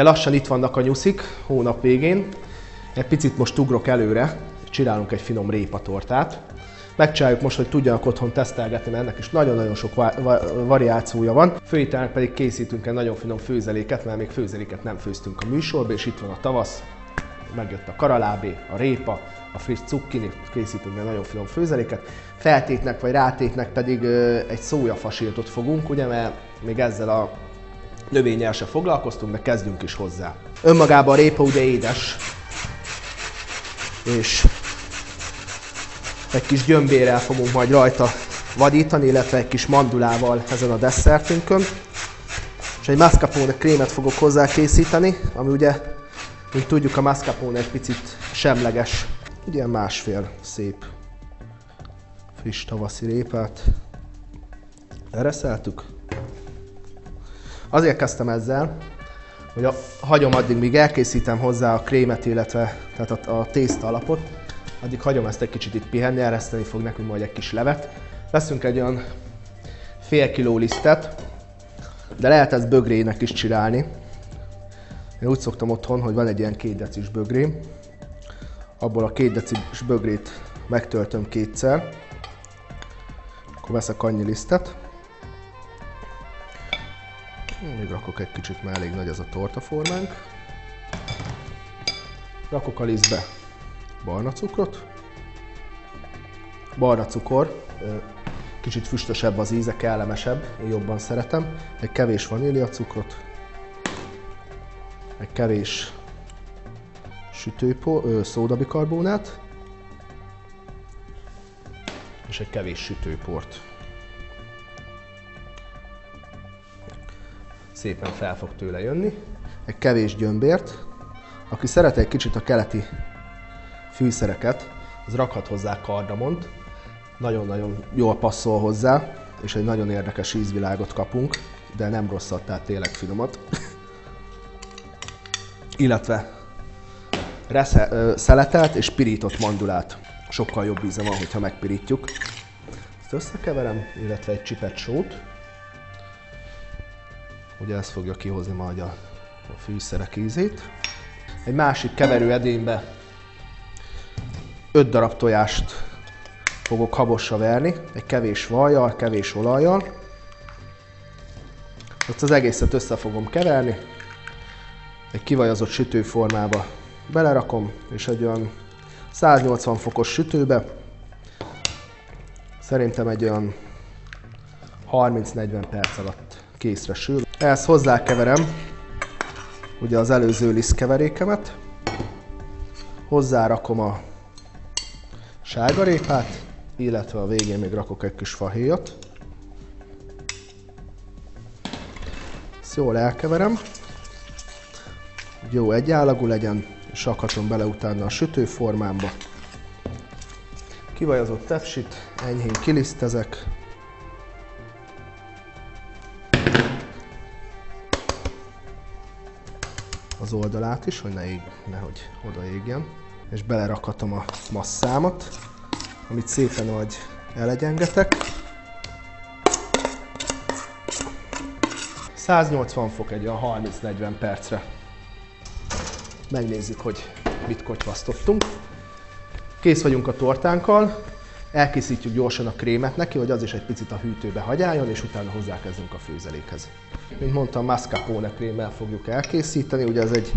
Lassan itt vannak a nyuszik, hónap végén. Egy picit most ugrok előre, csinálunk egy finom répatortát. Megcsináljuk most, hogy tudjanak otthon tesztelgetni, mert ennek is nagyon-nagyon sok variációja van. Főételnek pedig készítünk egy nagyon finom főzeléket, mert még főzeléket nem főztünk a műsorba, és itt van a tavasz. Megjött a karalábé, a répa, a friss cukkini, készítünk egy nagyon finom főzeléket. Feltétnek vagy rátétnek pedig egy szójafasiltot fogunk, ugye, mert még ezzel a növényel se foglalkoztunk, de kezdjünk is hozzá. Önmagában a répa ugye édes, és egy kis gyömbérrel fogunk majd rajta vadítani, illetve egy kis mandulával ezen a desszertünkön. És egy mascarpone krémet fogok hozzá készíteni, ami ugye, mint tudjuk, a mascarpone egy picit semleges. Ugye ilyen másfél szép friss tavaszi répát ereszeltük. Azért kezdtem ezzel, hogy hagyom addig, míg elkészítem hozzá a krémet, illetve tehát a tészta alapot, addig hagyom ezt egy kicsit itt pihenni, ereszteni fog nekünk majd egy kis levet. Veszünk egy olyan fél kiló lisztet, de lehet ezt bögrének is csinálni. Én úgy szoktam otthon, hogy van egy ilyen 2 decis bögrém. Abból a 2 decis bögrét megtöltöm kétszer. Akkor veszek annyi lisztet. Még rakok egy kicsit, mert elég nagy ez a tortaformánk. Rakok a lisztbe barna cukrot. Barna cukor, kicsit füstösebb az íze, kellemesebb, én jobban szeretem. Egy kevés vaníliacukrot, egy kevés szódabikarbonát, és egy kevés sütőport. Szépen fel fog tőle jönni. Egy kevés gyömbért. Aki szeret egy kicsit a keleti fűszereket, az rakhat hozzá kardamont. Nagyon-nagyon jól passzol hozzá, és egy nagyon érdekes ízvilágot kapunk, de nem rosszat, tehát tényleg finomat. Illetve szeletelt és pirított mandulát. Sokkal jobb íze van, hogyha megpirítjuk. Ezt összekeverem, illetve egy csipet sót. Ugye ez fogja kihozni majd a fűszerek ízét. Egy másik keverő edénybe 5 darab tojást fogok habosra verni, egy kevés vajjal, kevés olajjal. Ezt az egészet össze fogom keverni, egy kivajazott sütőformába belerakom, és egy olyan 180 fokos sütőbe, szerintem egy olyan 30-40 perc alatt készre sül. Ehhez hozzákeverem ugye az előző lisztkeverékemet, hozzárakom a sárgarépát, illetve a végén még rakok egy kis fahéjat. Ezt jól elkeverem, jó egyállagú legyen, és rakatom bele utána a sütőformámba. Kivajazott tepsit enyhén kilisztezek. Az oldalát is, hogy nehogy odaégjen. És belerakhatom a masszámat, amit szépen majd elegyengetek. 180 fok egy olyan 30-40 percre. Megnézzük, hogy mit kotyvasztottunk. Kész vagyunk a tortánkkal. Elkészítjük gyorsan a krémet neki, hogy az is egy picit a hűtőbe hagyjáljon, és utána hozzákezdünk a főzelékhez. Mint mondtam, mascarpone krémmel fogjuk elkészíteni. Ugye ez egy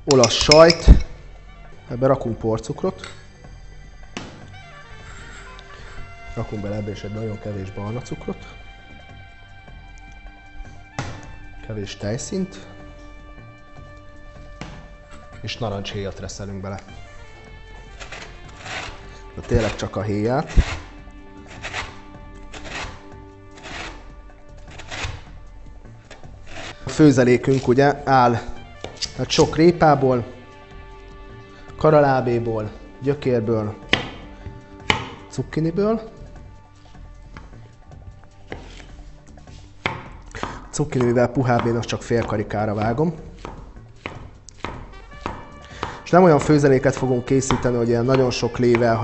olasz sajt. Ebbe rakunk porcukrot. Rakunk bele ebbe is egy nagyon kevés barna cukrot. Kevés tejszínt. És narancshéjat reszelünk bele. De tényleg csak a héját. A főzelékünk ugye áll hát sok répából, karalábéból, gyökérből, cukkiniből. Cukkini, mivel puhább, én azt csak fél karikára vágom. És nem olyan főzeléket fogunk készíteni, hogy ilyen nagyon sok lével,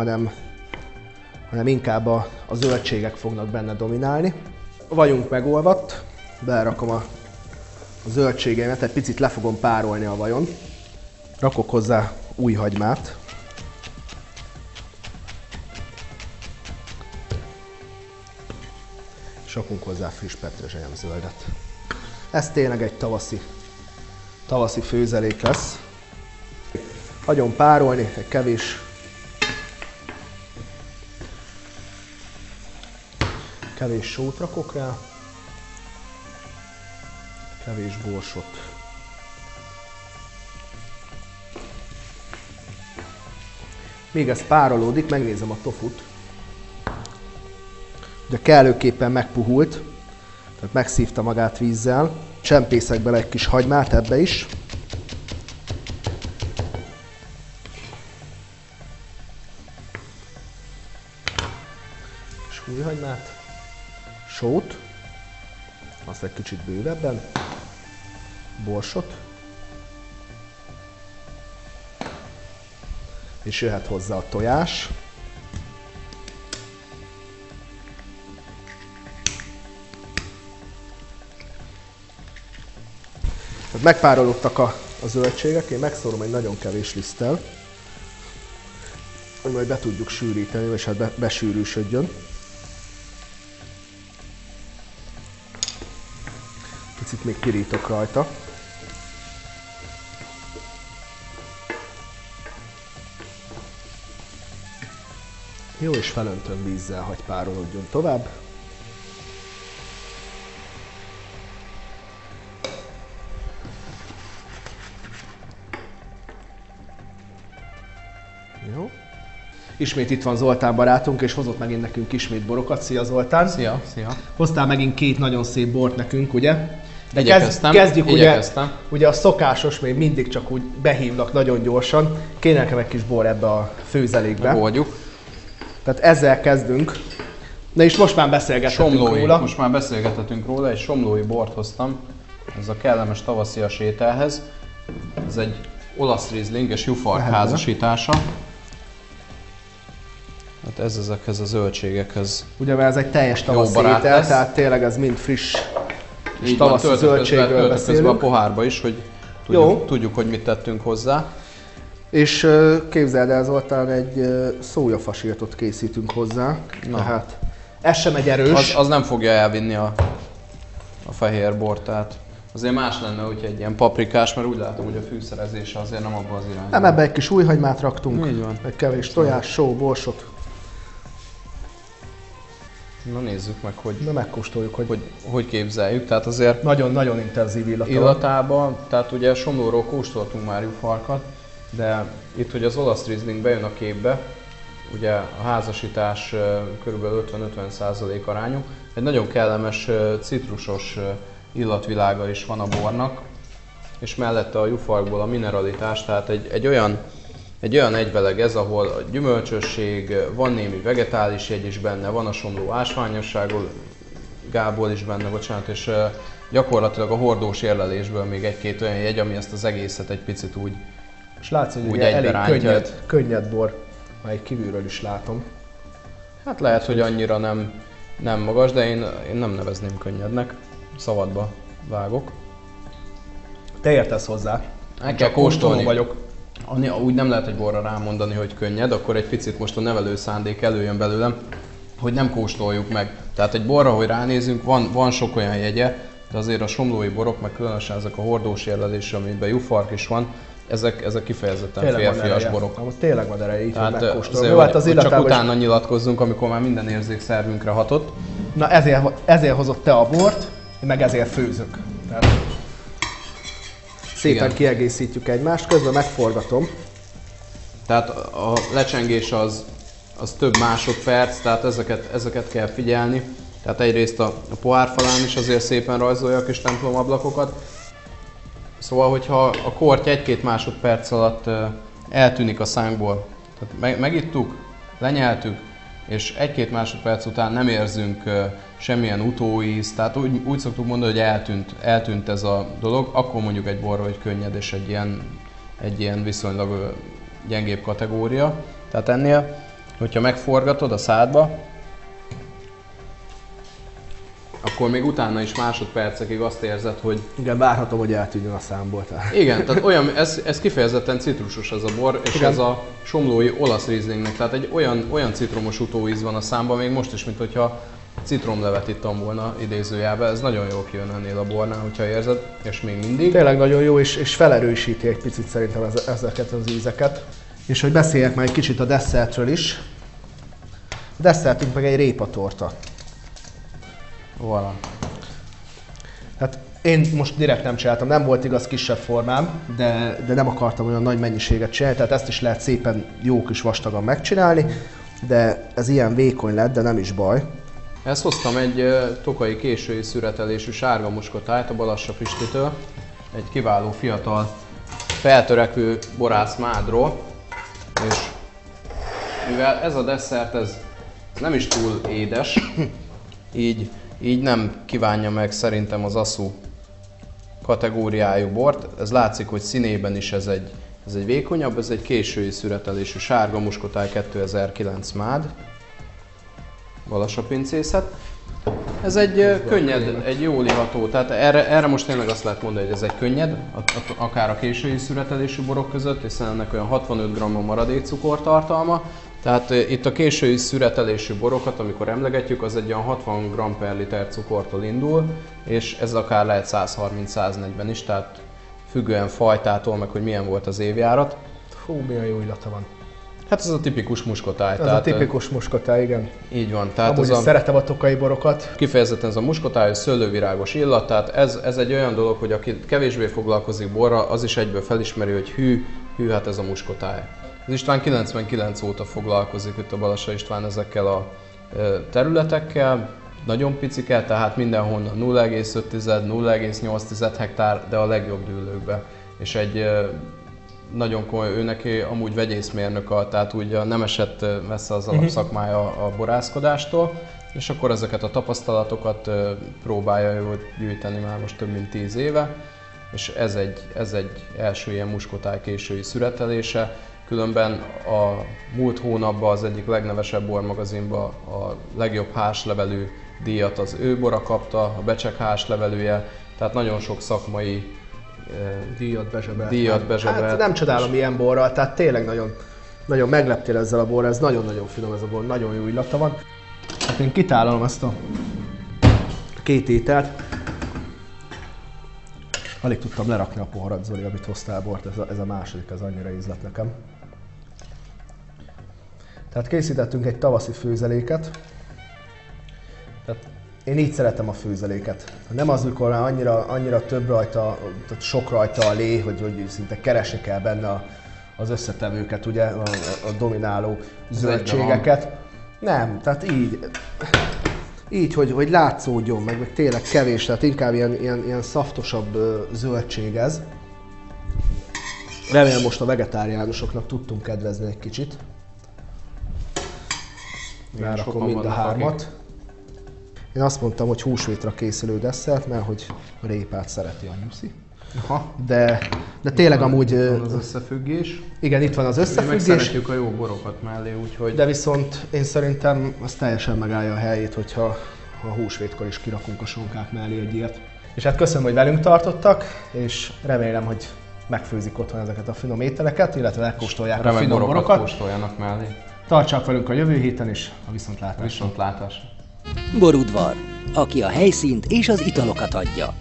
hanem inkább a zöldségek fognak benne dominálni. A vajunk megolvadt, belerakom az a zöldségeimet, egy picit le fogom párolni a vajon. Rakok hozzá új hagymát. És rakunk hozzá friss petrezselyemzöldet. Ez tényleg egy tavaszi főzelék lesz. Hagyom párolni, egy kevés sót rakok rá, kevés borsot. Még ez párolódik, megnézem a tofut. Ugye kellőképpen megpuhult, tehát megszívta magát vízzel. Csempészek bele egy kis hagymát ebbe is. És új hagymát, sót, azt egy kicsit bővebben, borsot, és jöhet hozzá a tojás. Megpárolódtak a zöldségek, én megszórom egy nagyon kevés liszttel, hogy majd be tudjuk sűríteni, és hát besűrűsödjön. Picit még pirítok rajta. Jó, és felöntöm vízzel, hagy párolódjon tovább. Jó. Ismét itt van Zoltán barátunk, és hozott megint nekünk ismét borokat. Szia Zoltán! Szia, szia! Hoztál megint két nagyon szép bort nekünk, ugye? De kezdjük ugye a szokásos, még mindig csak úgy behívnak nagyon gyorsan. Kéne nekem egy kis bor ebbe a főzelékbe. Megoldjuk. Tehát ezzel kezdünk. Na és most már beszélgethetünk róla. Most már beszélgethetünk róla, egy somlói bort hoztam. Ez a kellemes tavaszias ételhez. Ez egy olasz rizling és jufark házasítása. Hát ez ezekhez a zöldségekhez. Ugye mert ez egy teljes tavaszi étel, tehát tényleg ez mind friss és tavaszi zöldségről beszélünk. A pohárba is, hogy tudjuk, hogy mit tettünk hozzá. És képzeld el Zoltán, egy szójafasírtot készítünk hozzá. Na. Tehát ez sem egy erős. Az nem fogja elvinni a fehér bort, tehát azért más lenne, hogyha egy ilyen paprikás, mert úgy látom, hogy a fűszerezése azért nem abban az irányban. Nem, ebbe egy kis új hagymát raktunk, így van. egy kevés tojás, só, borsot. Na nézzük meg, hogy, megkóstoljuk, hogy képzeljük. Tehát azért nagyon-nagyon intenzív illatában, tehát ugye somlóról kóstoltunk már jufarkat, de itt, hogy az olasz rizling bejön a képbe, ugye a házasítás kb. 50-50% arányú. Egy nagyon kellemes citrusos illatvilága is van a bornak, és mellette a jufarkból a mineralitás, tehát egy olyan egyveleg ez, ahol a gyümölcsösség, van némi vegetális jegy is benne, van a somló ásványosságából is benne, bocsánat, és gyakorlatilag a hordós érlelésből még egy-két olyan jegy, ami ezt az egészet egy picit úgy és látszik, hogy elég könnyed bor, majd kívülről is látom. Hát lehet, hogy annyira nem magas, de én nem nevezném könnyednek. Szabadba vágok. Te értesz hozzá. El kell kóstolni. Vagyok. Úgy nem lehet egy borra rámondani, hogy könnyed, akkor egy picit most a nevelő szándék előjön belőlem, hogy nem kóstoljuk meg. Tehát egy borra, hogy ránézünk, van sok olyan jegye, de azért a somlói borok, meg különösen ezek a hordós érlelések, amiben jufark is van, ezek kifejezetten férfias borok. Most tényleg van ereje, így hogy megkóstolom. Jó, hát az csak utána nyilatkozzunk, amikor már minden érzékszervünkre hatott. Na ezért hozott te a bort, én meg ezért főzök. Tehát szépen kiegészítjük egymást, közben megforgatom. Tehát a lecsengés az több másodperc, tehát ezeket kell figyelni. Tehát egyrészt a pohárfalán is azért szépen rajzolja a kis templomablakokat. Szóval, hogyha a korty 1-2 másodperc alatt eltűnik a szánkból, tehát megittuk, lenyeltük, és 1-2 másodperc után nem érzünk semmilyen utóízt, tehát úgy szoktuk mondani, hogy eltűnt ez a dolog, akkor mondjuk egy borra, hogy könnyed és egy ilyen viszonylag gyengébb kategória. Tehát ennél, hogyha megforgatod a szádba, akkor még utána is másodpercekig azt érzed, hogy... Igen, várhatom, hogy eltűnjön a számból. Tehát. Igen, tehát olyan, ez kifejezetten citrusos ez a bor, és igen. ez a somlói olasz Rieslingnek, tehát egy olyan citromos utóíz van a számban, még most is, mint hogyha citromlevet ittam volna idézőjelbe. Ez nagyon jól kijön ennél a bornál, hogyha érzed, és még mindig. Tényleg nagyon jó, és felerősíti egy picit szerintem ezeket az ízeket. És hogy beszéljek már egy kicsit a desszertről is. A desszertünk meg egy répatorta. Voilà. Hát én most direkt nem csináltam, nem volt igaz kisebb formám, de nem akartam olyan nagy mennyiséget csinálni, tehát ezt is lehet szépen jó kis vastagan megcsinálni, de ez ilyen vékony lett, de nem is baj. Ezt hoztam egy tokai késői szüretelésű sárga muskotájt a Balassa Pistitől, egy kiváló fiatal feltörekvő borász mádról, és mivel ez a desszert ez nem is túl édes, így nem kívánja meg szerintem az asszú kategóriájú bort. Ez látszik, hogy színében is ez egy vékonyabb, ez egy késői szüretelésű sárga muskotáj 2009 mád, Balassa pincészet. Ez egy könnyed, egy jól iható, tehát erre most tényleg azt lehet mondani, hogy ez egy könnyed, akár a késői szüretelésű borok között, hiszen ennek olyan 65 g a maradék cukortartalma. Tehát itt a késői szüretelésű borokat, amikor emlegetjük, az egy olyan 60 g per liter cukortól indul, és ez akár lehet 130-140 is, tehát függően fajtától, meg hogy milyen volt az évjárat. Fú, milyen jó illata van. Hát ez a tipikus muskotáj. Ez a tipikus muskotáj, igen. Így van. Tehát amúgy szeretem a tokai borokat. Kifejezetten ez a muskotáj, szőlővirágos illat, tehát ez egy olyan dolog, hogy aki kevésbé foglalkozik borra, az is egyből felismeri, hogy hű, hát ez a muskotáj. Az István 99 óta foglalkozik itt a Balassa István ezekkel a területekkel, nagyon picike, tehát mindenhonnan 0,5-0,8 hektár, de a legjobb dűlőkbe. És egy nagyon komoly, ő neki amúgy vegyészmérnök, tehát úgy nem esett messze az alapszakmája a borászkodástól, és akkor ezeket a tapasztalatokat próbálja ő gyűjteni már most több mint 10 éve, és ez egy első ilyen muskotáj késői szüretelése. Különben a múlt hónapban az egyik legnevesebb bormagazinban a legjobb hárslevelű díjat az ő bora kapta, a Becsek hárslevelője, tehát nagyon sok szakmai díjat bezsebelt. Hát nem csodálom ilyen borral, tehát tényleg nagyon megleptél ezzel a borral, ez nagyon-nagyon finom ez a bor, nagyon jó illata van. Hát én kitálom ezt a két ételt. Alig tudtam lerakni a poharat, Zoli, amit hoztál bort, ez a második, ez annyira ízlet nekem. Tehát készítettünk egy tavaszi főzeléket. Tehát én így szeretem a főzeléket. Nem az, mikor annyira több rajta, tehát sok rajta a lé, hogy szinte keresni kell benne az összetevőket, ugye, a domináló zöldségeket. Nem, tehát így hogy látszódjon, meg tényleg kevés, tehát inkább ilyen szaftosabb zöldség ez. Remélem most a vegetáriánusoknak tudtunk kedvezni egy kicsit. Rárakom mind a hármat. Én azt mondtam, hogy húsvétra készülő desszert, mert hogy a répát szereti a nyuszi. De tényleg amúgy... az összefüggés. Igen, itt van az összefüggés. Mi meg szeretjük a jó borokat mellé, úgyhogy... De viszont én szerintem az teljesen megállja a helyét, hogyha a húsvétkor is kirakunk a sonkák mellé egy ilyet. És hát köszönöm, hogy velünk tartottak, és remélem, hogy megfőzik otthon ezeket a finom ételeket, illetve megkóstolják a finom borokat. Kóstoljanak mellé. Tartsanak velünk a jövő héten is, a viszontlátásra. Viszontlátásra. Borudvar, aki a helyszínt és az italokat adja.